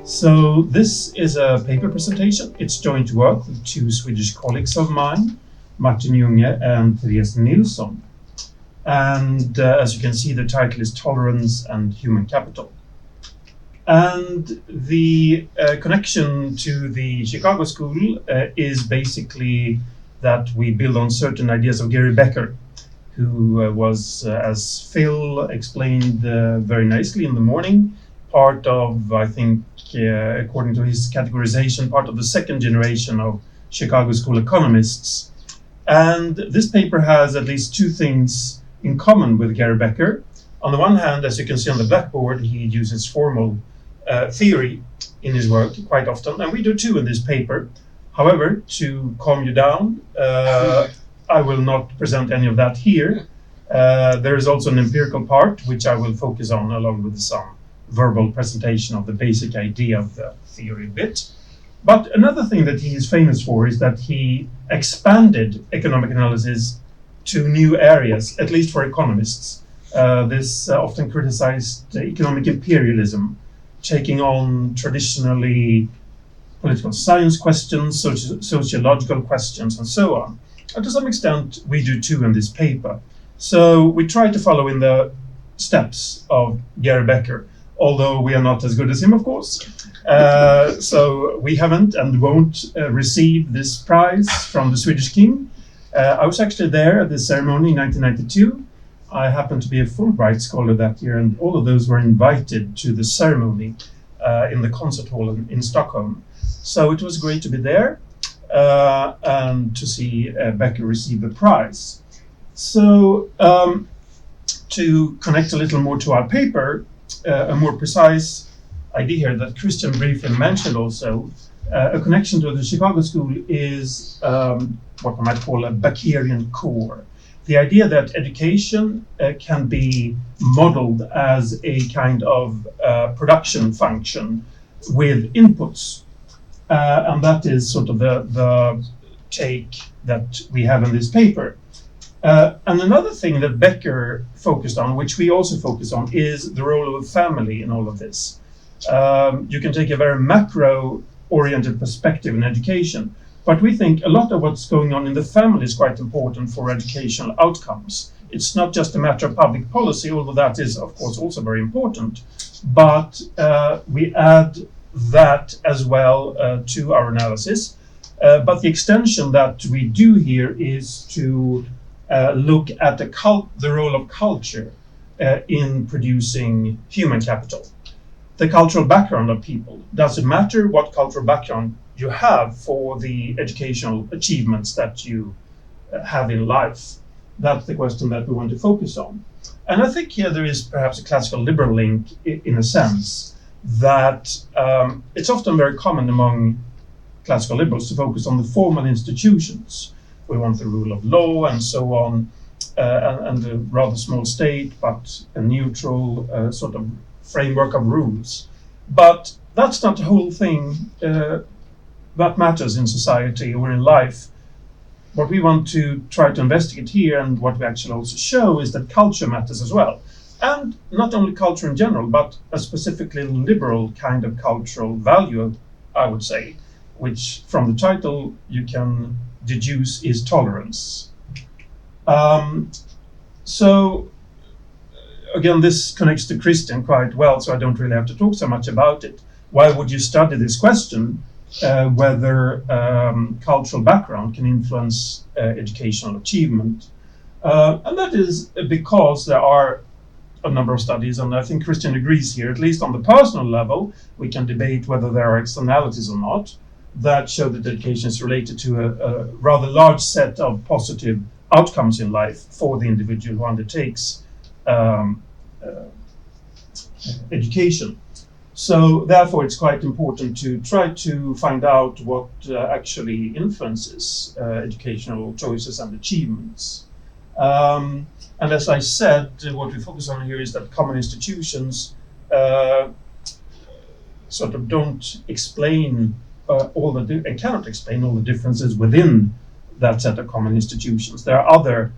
So this is a paper presentation. It's joint work with two Swedish colleagues of mine, Martin Junge and Therese Nilsson. And as you can see, the title is Tolerance and Human Capital. And the connection to the Chicago School is basically that we build on certain ideas of Gary Becker, who was, as Phil explained very nicely in the morning, part of, I think, according to his categorization, part of the second generation of Chicago School economists. And this paper has at least two things in common with Gary Becker. On the one hand, as you can see on the blackboard, he uses formal theory in his work quite often, and we do too in this paper. However, to calm you down, I will not present any of that here. There is also an empirical part, which I will focus on along with some verbal presentation of the basic idea of the theory bit. But another thing that he is famous for is that he expanded economic analysis to new areas, at least for economists. This often criticized economic imperialism, taking on traditionally political science questions, sociological questions, and so on. And to some extent, we do too in this paper. So we try to follow in the steps of Gary Becker, although we are not as good as him, of course. So we haven't and won't receive this prize from the Swedish king. I was actually there at the ceremony in 1992. I happened to be a Fulbright scholar that year, and all of those were invited to the ceremony in the concert hall in Stockholm. So it was great to be there and to see Becker receive the prize. So to connect a little more to our paper, a more precise idea here that Christian briefly mentioned also, a connection to the Chicago School is what I might call a Beckerian core. The idea that education can be modeled as a kind of production function with inputs. And that is sort of the take that we have in this paper. And another thing that Becker focused on, which we also focus on, is the role of a family in all of this. You can take a very macro-oriented perspective in education, but we think a lot of what's going on in the family is quite important for educational outcomes. It's not just a matter of public policy, although that is, of course, also very important, but we add that as well to our analysis. But the extension that we do here is to look at the role of culture in producing human capital. The cultural background of people. Does it matter what cultural background you have for the educational achievements that you have in life? That's the question that we want to focus on. And I think here there is perhaps a classical liberal link in a sense that it's often very common among classical liberals to focus on the formal institutions. We want the rule of law and so on, and a rather small state, but a neutral sort of framework of rules. But that's not the whole thing that matters in society or in life. What we want to try to investigate here, and what we actually also show, is that culture matters as well. And not only culture in general, but a specifically liberal kind of cultural value, I would say, which from the title you can deduce is tolerance. So again, this connects to Christian quite well, so I don't really have to talk so much about it. Why would you study this question, whether cultural background can influence educational achievement? And that is because there are a number of studies, and I think Christian agrees here, at least on the personal level. We can debate whether there are externalities or not that show that education is related to a rather large set of positive outcomes in life for the individual who undertakes education. So therefore it's quite important to try to find out what actually influences educational choices and achievements. And as I said, what we focus on here is that common institutions sort of don't explain and cannot explain all the differences within that set of common institutions. There are other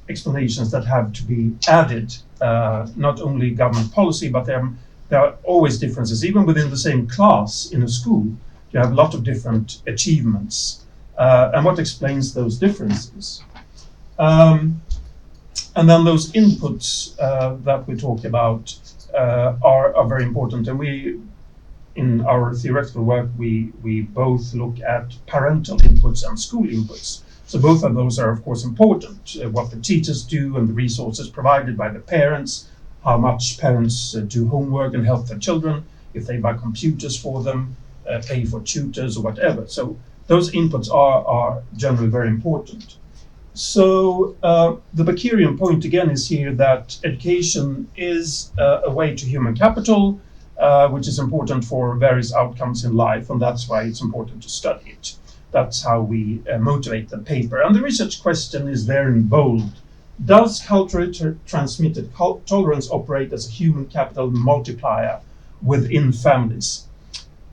explanations that have to be added, not only government policy, but there there are always differences, even within the same class in a school. You have a lot of different achievements, and what explains those differences. And then those inputs that we talk about are very important, and in our theoretical work, we both look at parental inputs and school inputs. So both of those are, of course, important. What the teachers do and the resources provided by the parents, how much parents do homework and help their children, if they buy computers for them, pay for tutors or whatever. So those inputs are generally very important. So the Berggren point again is here that education is a way to human capital, which is important for various outcomes in life, and that's why it's important to study it. That's how we motivate the paper. And the research question is there in bold. Does culturally transmitted tolerance operate as a human capital multiplier within families?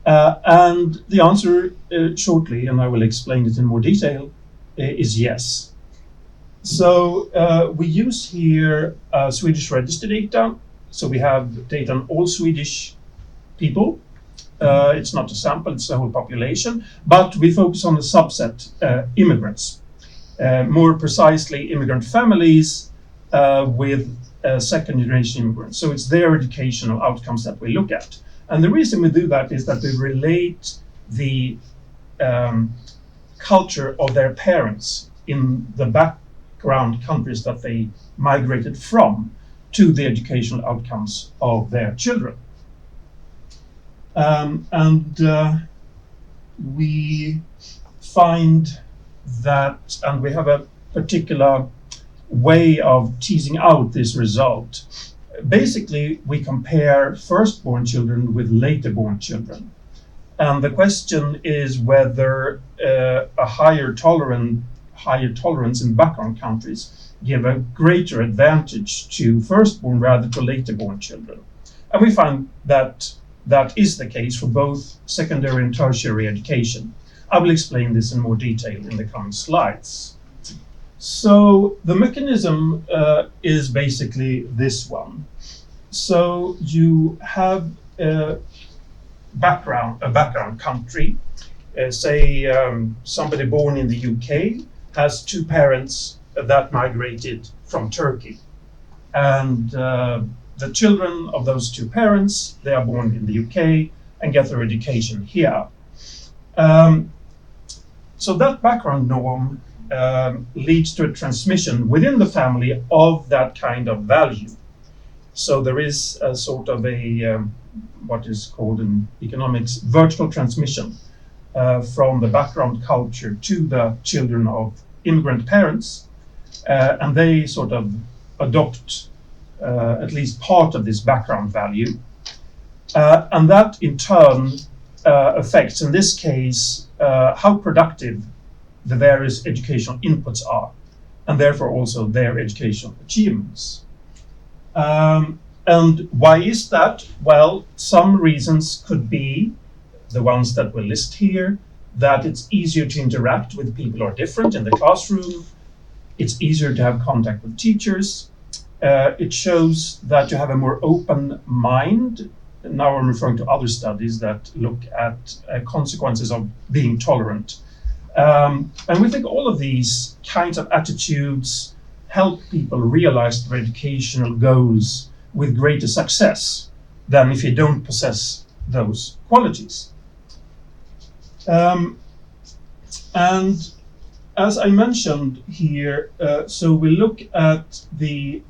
And the answer shortly, and I will explain it in more detail, is yes. So we use here Swedish register data. So we have data on all Swedish people. It's not a sample, it's the whole population, but we focus on the subset, immigrants. More precisely, immigrant families with second generation immigrants. So it's their educational outcomes that we look at. And the reason we do that is that we relate the culture of their parents in the background countries that they migrated from to the educational outcomes of their children. We find that, and we have a particular way of teasing out this result. Basically, we compare firstborn children with later-born children. And the question is whether a higher tolerance in background countries give a greater advantage to firstborn rather to later-born children. And we find that that is the case for both secondary and tertiary education. I will explain this in more detail in the coming slides. So the mechanism is basically this one. So you have a background country, say somebody born in the UK has two parents that migrated from Turkey. And the children of those two parents, they are born in the UK and get their education here. So that background norm leads to a transmission within the family of that kind of value. So there is a sort of a, what is called in economics, vertical transmission from the background culture to the children of immigrant parents. And they sort of adopt at least part of this background value. And that in turn affects, in this case, how productive the various educational inputs are, and therefore also their educational achievements. And why is that? Well, some reasons could be the ones that we list here, that it's easier to interact with people who are different in the classroom. It's easier to have contact with teachers. It shows that you have a more open mind. Now I'm referring to other studies that look at consequences of being tolerant. And we think all of these kinds of attitudes help people realize their educational goals with greater success than if you don't possess those qualities. And as I mentioned here, so we look at the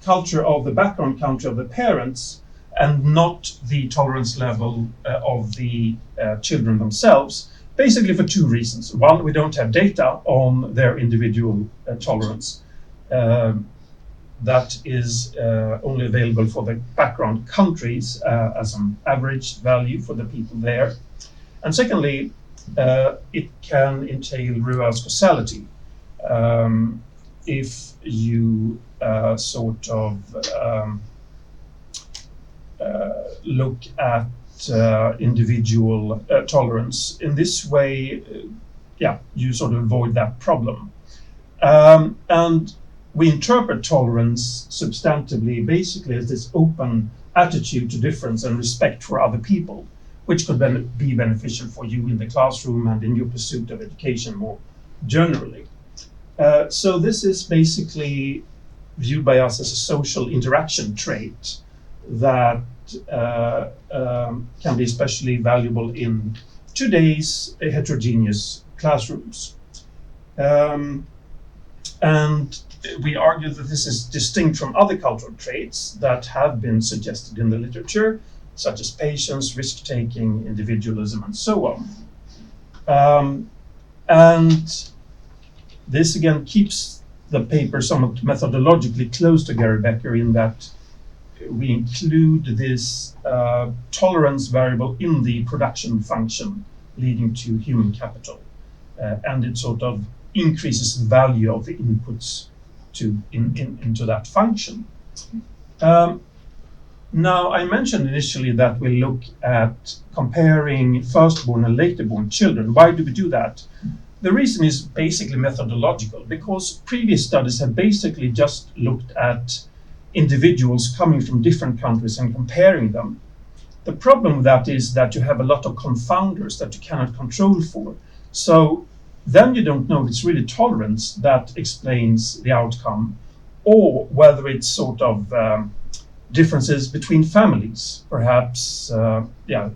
culture of the background country of the parents and not the tolerance level of the children themselves, basically for two reasons. One, we don't have data on their individual tolerance. That is only available for the background countries as an average value for the people there. And secondly, it can entail reverse causality. If you sort of look at individual tolerance in this way, you sort of avoid that problem. And we interpret tolerance substantively, basically as this open attitude to difference and respect for other people, which could be beneficial for you in the classroom and in your pursuit of education more generally. So this is basically viewed by us as a social interaction trait that can be especially valuable in today's heterogeneous classrooms. And we argue that this is distinct from other cultural traits that have been suggested in the literature, such as patience, risk-taking, individualism, and so on. And this again keeps the paper somewhat methodologically close to Gary Becker in that we include this tolerance variable in the production function leading to human capital. And it sort of increases the value of the inputs into that function. Now, I mentioned initially that we look at comparing firstborn and later-born children. Why do we do that? The reason is basically methodological, because previous studies have basically just looked at individuals coming from different countries and comparing them. The problem with that is that you have a lot of confounders that you cannot control for. So then you don't know if it's really tolerance that explains the outcome, or whether it's sort of differences between families. Perhaps, there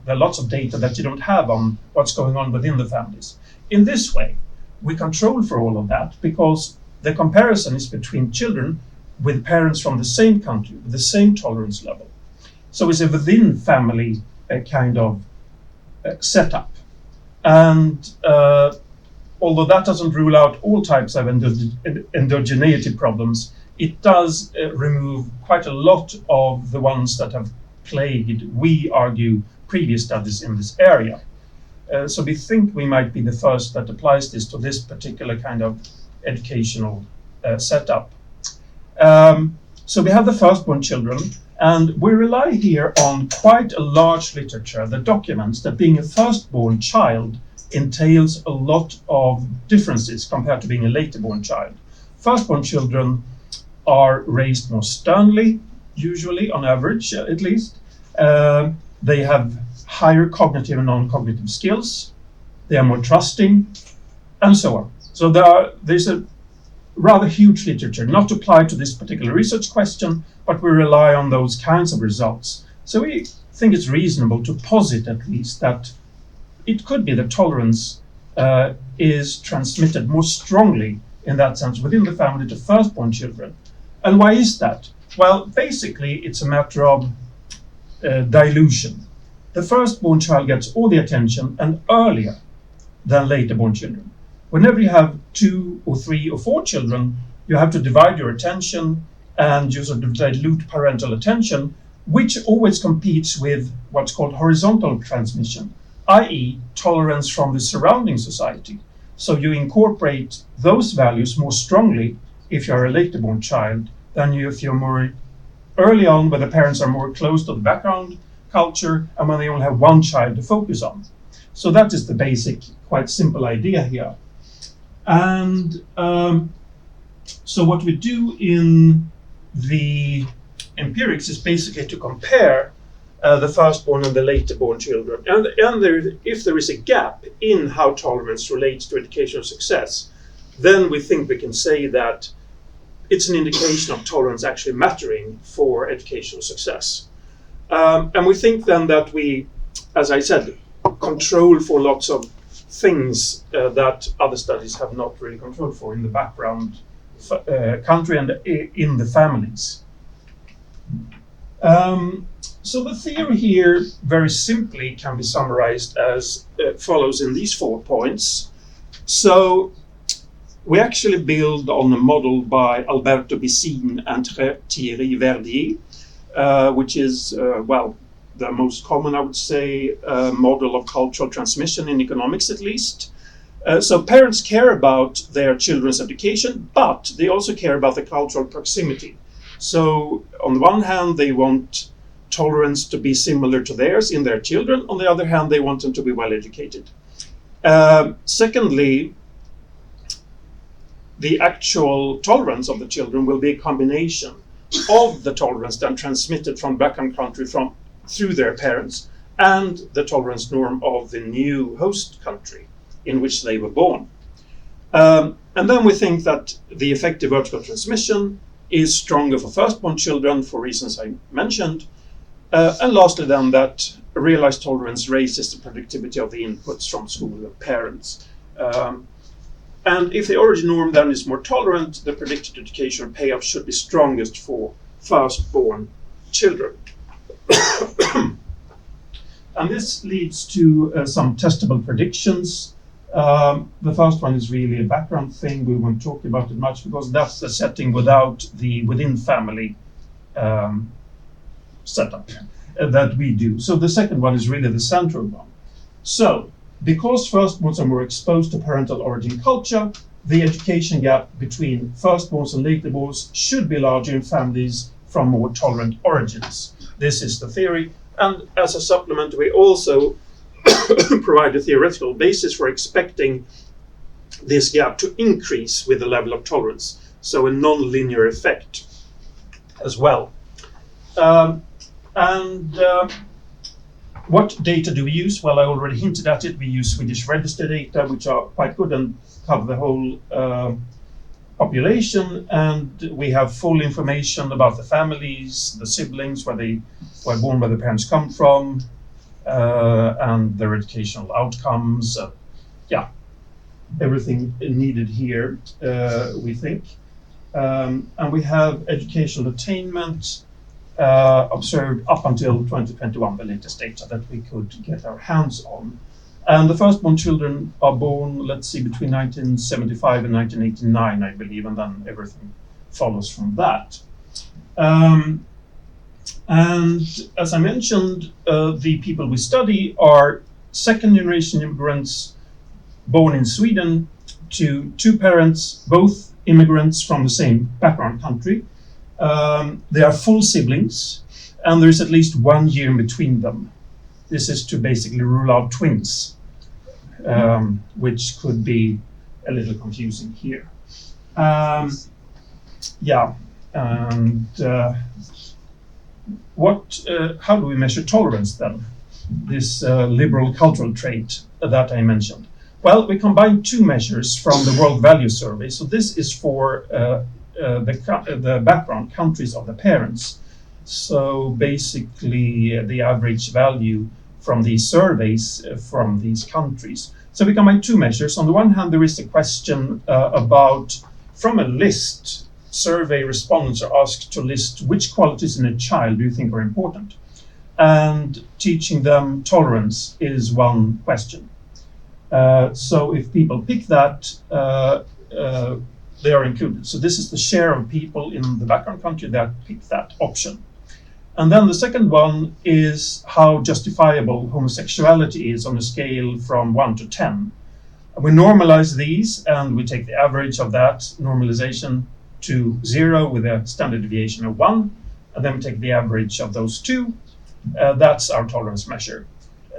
are lots of data that you don't have on what's going on within the families. In this way, we control for all of that because the comparison is between children with parents from the same country, with the same tolerance level. So it's a within family kind of setup. And although that doesn't rule out all types of endogeneity problems, it does remove quite a lot of the ones that have plagued, we argue, previous studies in this area. So we think we might be the first that applies this to this particular kind of educational setup. So we have the firstborn children, and we rely here on quite a large literature that documents that being a firstborn child entails a lot of differences compared to being a later-born child. Firstborn children are raised more sternly, usually, on average, at least. They have higher cognitive and non-cognitive skills. They are more trusting, and so on. So there's a rather huge literature, not applied to this particular research question, but we rely on those kinds of results. So we think it's reasonable to posit, at least, that it could be that tolerance is transmitted more strongly in that sense within the family to firstborn children. And why is that? Well, basically, it's a matter of dilution. The firstborn child gets all the attention and earlier than later-born children. Whenever you have 2 or 3 or 4 children, you have to divide your attention and you sort of dilute parental attention, which always competes with what's called horizontal transmission, i.e. tolerance from the surrounding society. So you incorporate those values more strongly if you're a later-born child than if you're more early on, where the parents are more close to the background culture and when they only have one child to focus on. So that is the basic, quite simple idea here. And so what we do in the empirics is basically to compare the firstborn and the later-born children. And if there is a gap in how tolerance relates to educational success, then we think we can say that it's an indication of tolerance actually mattering for educational success. And we think then that we, as I said, control for lots of things that other studies have not really controlled for in the background country and in the families. So the theory here, very simply, can be summarized as follows in these 4 points. So we actually build on a model by Alberto Bissin and Thierry Verdier, which is, the most common, I would say, model of cultural transmission in economics, at least. So parents care about their children's education, but they also care about the cultural proximity. So on the one hand, they want tolerance to be similar to theirs in their children. On the other hand, they want them to be well educated. Secondly, the actual tolerance of the children will be a combination of the tolerance then transmitted from background country through their parents, and the tolerance norm of the new host country in which they were born. And then we think that the effective vertical transmission is stronger for firstborn children for reasons I mentioned. And lastly then, that realized tolerance raises the productivity of the inputs from school and parents. And if the origin norm then is more tolerant, the predicted educational payoff should be strongest for firstborn children. And this leads to some testable predictions. The first one is really a background thing. We won't talk about it much because that's the setting without the within family setup that we do. So the second one is really the central one. So because firstborns are more exposed to parental origin culture, the education gap between firstborns and laterborns should be larger in families from more tolerant origins. This is the theory. And as a supplement, we also provide a theoretical basis for expecting this gap to increase with the level of tolerance. So a non-linear effect as well. What data do we use? Well, I already hinted at it. We use Swedish register data, which are quite good and cover the whole population. And we have full information about the families, the siblings, where they were born, where the parents come from, and their educational outcomes. Everything needed here, we think. And we have educational attainment observed up until 2021, the latest data that we could get our hands on. And the firstborn children are born, let's see, between 1975 and 1989, I believe, and then everything follows from that. And as I mentioned, the people we study are second-generation immigrants born in Sweden to two parents, both immigrants from the same background country. They are full siblings, and there is at least 1 year in between them. This is to basically rule out twins, which could be a little confusing here. How do we measure tolerance then? This liberal cultural trait that I mentioned. Well, we combine two measures from the World Value Survey. So this is for the background countries of the parents. So basically the average value from these surveys from these countries. So we combine two measures. On the one hand, there is a question about, from a list, survey respondents are asked to list which qualities in a child do you think are important? And teaching them tolerance is one question. So if people pick that, they are included. So this is the share of people in the background country that pick that option. And then the second one is how justifiable homosexuality is on a scale from 1 to 10. We normalize these and we take the average of that normalization to 0 with a standard deviation of 1. And then we take the average of those two. That's our tolerance measure.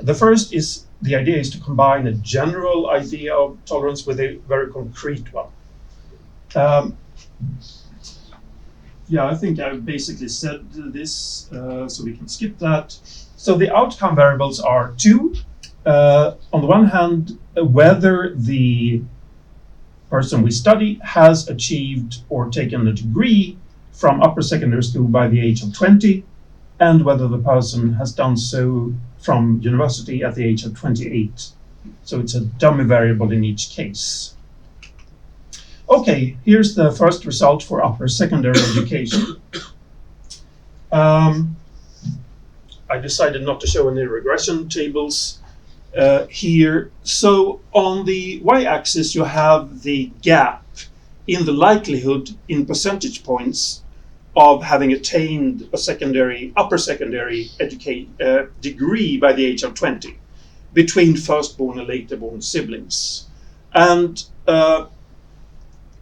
The first is, the idea is to combine a general idea of tolerance with a very concrete one. I think I've basically said this, so we can skip that. So the outcome variables are two. On the one hand, whether the person we study has achieved or taken a degree from upper secondary school by the age of 20, and whether the person has done so from university at the age of 28. So it's a dummy variable in each case. Okay, here's the first result for upper secondary education. I decided not to show any regression tables here. So on the y-axis, you have the gap in the likelihood in percentage points of having attained a upper secondary degree by the age of 20 between firstborn and laterborn siblings. And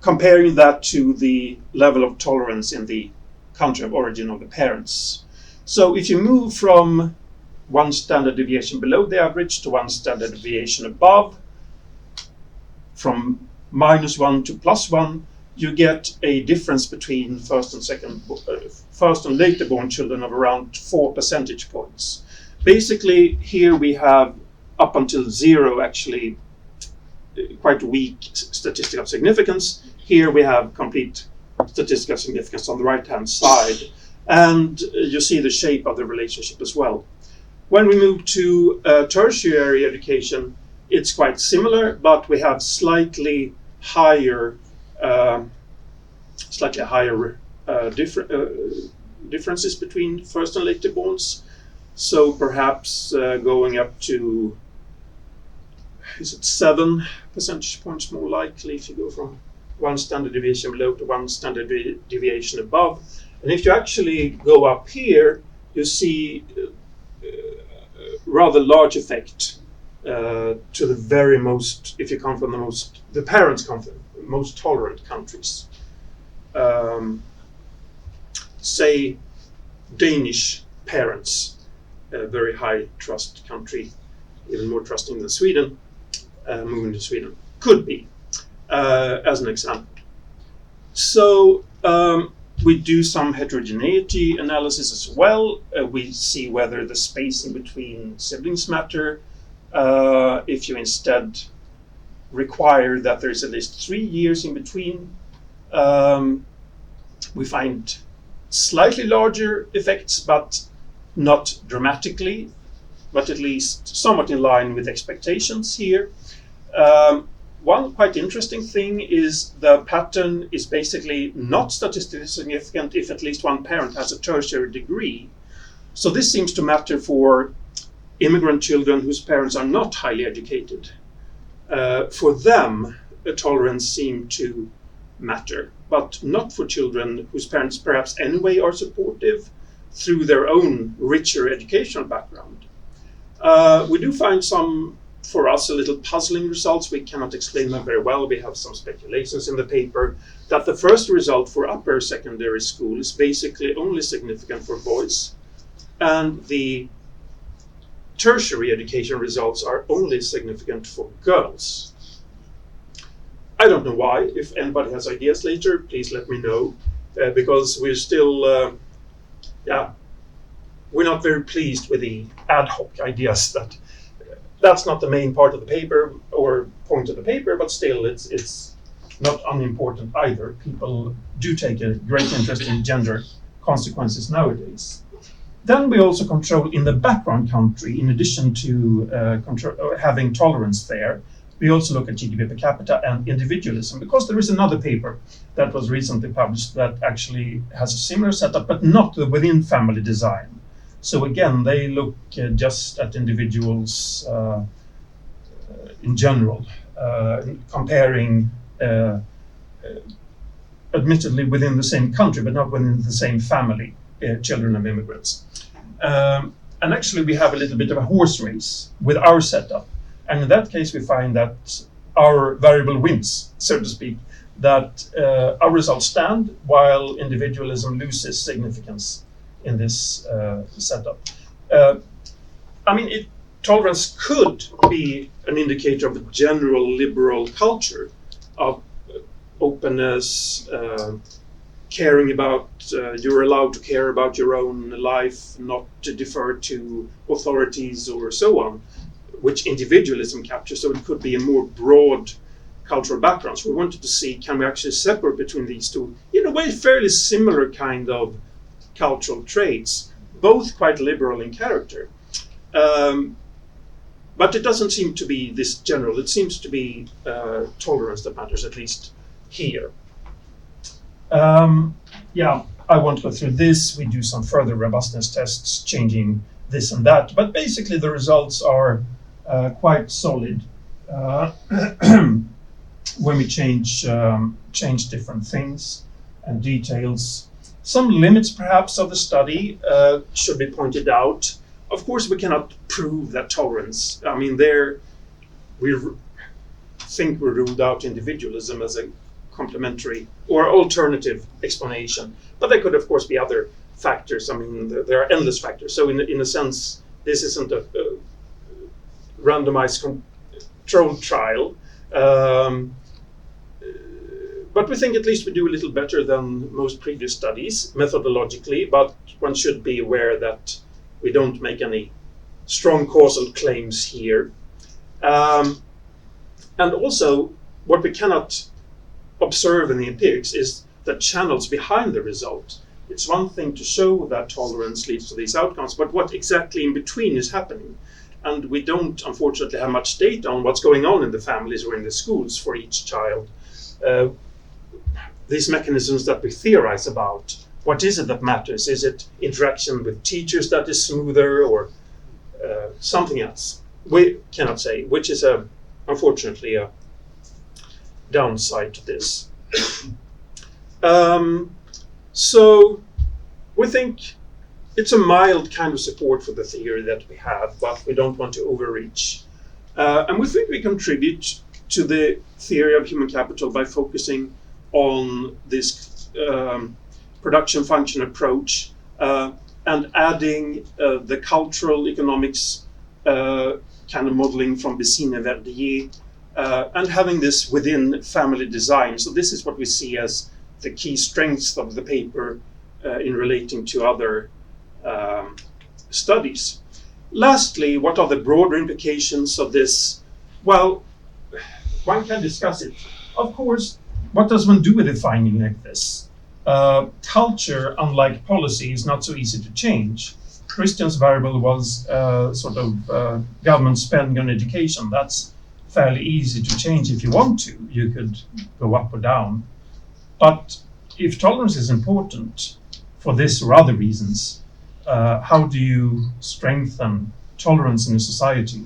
comparing that to the level of tolerance in the country of origin of the parents. So if you move from one standard deviation below the average to one standard deviation above, from -1 to +1, you get a difference between first and later born children of around 4 percentage points. Basically, here we have up until 0 actually quite weak statistical significance. Here we have complete statistical significance on the right-hand side, and you see the shape of the relationship as well. When we move to tertiary education, it's quite similar, but we have slightly higher differences between first and later borns. So perhaps going up to, is it 7 percentage points more likely if you go from 1 standard deviation below to 1 standard deviation above. And if you actually go up here, you see rather large effect to the very most, if you come from the parents come from the most tolerant countries. Say Danish parents, a very high trust country, even more trusting than Sweden, moving to Sweden, could be, as an example. So we do some heterogeneity analysis as well. We see whether the spacing between siblings matter. If you instead require that there is at least 3 years in between, we find slightly larger effects, but not dramatically, but at least somewhat in line with expectations here. One quite interesting thing is the pattern is basically not statistically significant if at least one parent has a tertiary degree. So this seems to matter for immigrant children whose parents are not highly educated. For them, a tolerance seemed to matter, but not for children whose parents perhaps anyway are supportive through their own richer educational background. We do find some, for us, a little puzzling results. We cannot explain them very well. We have some speculations in the paper that the first result for upper secondary school is basically only significant for boys, and the tertiary education results are only significant for girls. I don't know why. If anybody has ideas later, please let me know, because we're still, we're not very pleased with the ad hoc ideas that's not the main part of the paper or point of the paper, but still it's not unimportant either. People do take a great interest in gender consequences nowadays. Then we also control in the background country, in addition to having tolerance there, we also look at GDP per capita and individualism, because there is another paper that was recently published that actually has a similar setup, but not the within family design. So again, they look just at individuals in general, comparing admittedly within the same country, but not within the same family, children of immigrants. And actually we have a little bit of a horse race with our setup. And in that case, we find that our variable wins, so to speak, that our results stand while individualism loses significance in this setup. Tolerance could be an indicator of a general liberal culture of openness, caring about, you're allowed to care about your own life, not to defer to authorities or so on, which individualism captures. So it could be a more broad cultural background. So we wanted to see, can we actually separate between these two, in a way, fairly similar kind of cultural traits, both quite liberal in character. But it doesn't seem to be this general. It seems to be tolerance that matters, at least here. I won't go through this. We do some further robustness tests, changing this and that. But basically the results are quite solid when we change different things and details. Some limits, perhaps, of the study should be pointed out. Of course, we cannot prove that tolerance. There we think we ruled out individualism as a complementary or alternative explanation. But there could, of course, be other factors. There are endless factors. So in a sense, this isn't a randomized controlled trial. But we think at least we do a little better than most previous studies methodologically, but one should be aware that we don't make any strong causal claims here. And also, what we cannot observe in the empirics is the channels behind the result. It's one thing to show that tolerance leads to these outcomes, but what exactly in between is happening? And we don't, unfortunately, have much data on what's going on in the families or in the schools for each child. These mechanisms that we theorize about, what is it that matters? Is it interaction with teachers that is smoother, or something else? We cannot say, which is unfortunately a downside to this. So we think it's a mild kind of support for the theory that we have, but we don't want to overreach. And we think we contribute to the theory of human capital by focusing on this production function approach and adding the cultural economics kind of modeling from Bécine and Verdier, and having this within family design. So this is what we see as the key strengths of the paper in relating to other studies. Lastly, what are the broader implications of this? Well, one can discuss it. Of course, what does one do with a finding like this? Culture, unlike policy, is not so easy to change. Christian's variable was government spending on education. That's fairly easy to change if you want to. You could go up or down. But if tolerance is important for this or other reasons, how do you strengthen tolerance in a society?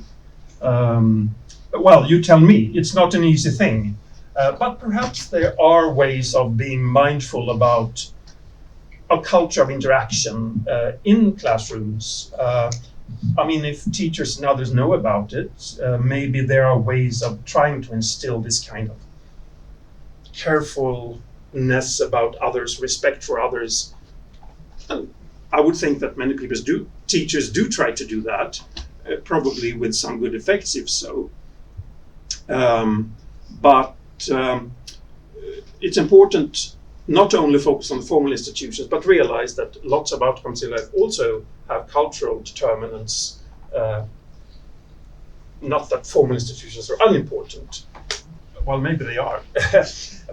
Well, you tell me. It's not an easy thing. But perhaps there are ways of being mindful about a culture of interaction in classrooms. If teachers and others know about it, maybe there are ways of trying to instill this kind of carefulness about others, respect for others. And I would think that many teachers do try to do that, probably with some good effects, if so. But it's important not to only focus on formal institutions, but realize that lots of outcomes in life also have cultural determinants. Not that formal institutions are unimportant. Well, maybe they are.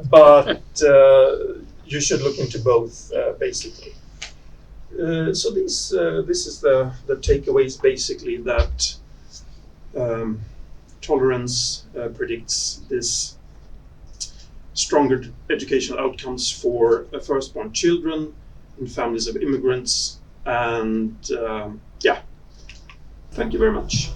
But you should look into both, basically. So this is the takeaways, basically, that tolerance predicts this stronger educational outcomes for firstborn children in families of immigrants. And thank you very much.